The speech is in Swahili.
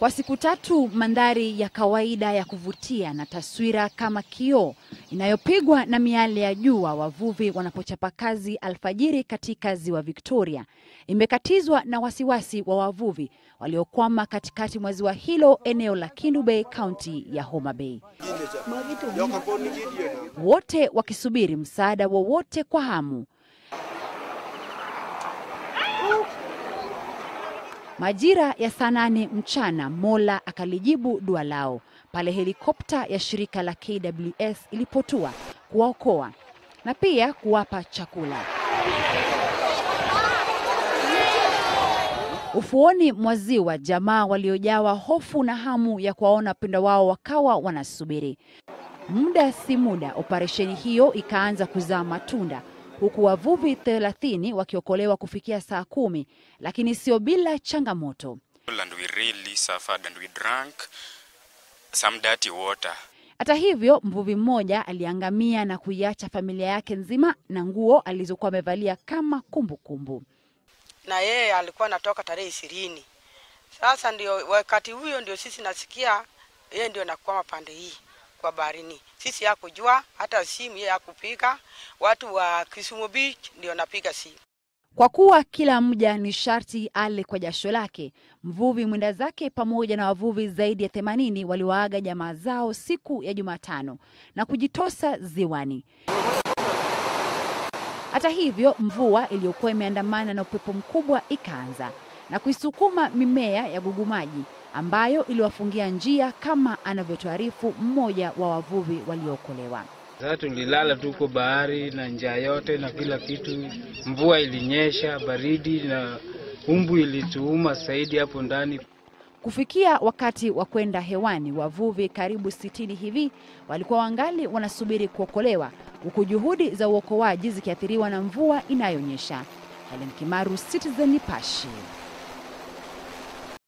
Kwa siku tatu, mandhari ya kawaida ya kuvutia na taswira kama kioo inayopigwa na miale ya jua wavuvi wanapochapa kazi alfajiri katika ziwa Victoria imekatizwa na wasiwasi wa wavuvi waliokwama katikati mwa ziwa hilo, eneo la Kendu Bay, kaunti ya Homa Bay. Wote wakisubiri msaada wowote kwa hamu. Majira ya saa 8 mchana, Mola akalijibu dua lao pale helikopta ya shirika la KWS ilipotua kuwaokoa na pia kuwapa chakula. Ufuoni mwa ziwa, jamaa waliojawa hofu na hamu ya kuwaona wapendwa wao wakawa wanasubiri. Muda si muda, operesheni hiyo ikaanza kuzaa matunda, huku wavuvi 30 wakiokolewa kufikia saa 10, lakini sio bila changamoto. And we really suffered and we drank some dirty water. Hata hivyo, mvuvi mmoja aliangamia na kuiacha familia yake nzima na nguo alizokuwa amevalia kama kumbukumbu. Na yeye alikuwa anatoka tarehe 20. Sasa ndio wakati huyo ndio sisi nasikia yeye ndio anakwama pande hii kwa baharini. Sisi hakujua, hata simu yeye hakupiga. Watu wa Kisumu Beach ndio napiga simu. Kwa kuwa kila mmoja ni sharti ale kwa jasho lake, mvuvi mwenda zake pamoja na wavuvi zaidi ya 80 waliwaaga jamaa zao siku ya Jumatano na kujitosa ziwani. Hata hivyo, mvua iliyokuwa imeandamana na upepo mkubwa ikaanza na kuisukuma mimea ya gugumaji ambayo iliwafungia njia, kama anavyotuarifu mmoja wa wavuvi waliookolewa. Sasa tulilala tuko bahari na njaa yote na kila kitu. Mvua ilinyesha, baridi na umbu ilituuma zaidi hapo ndani. Kufikia wakati wa kwenda hewani, wavuvi karibu 60 hivi walikuwa wangali wanasubiri kuokolewa, huku juhudi za uokoaji zikiathiriwa na mvua inayonyesha. Helen Kimaru, Citizen Nipashe.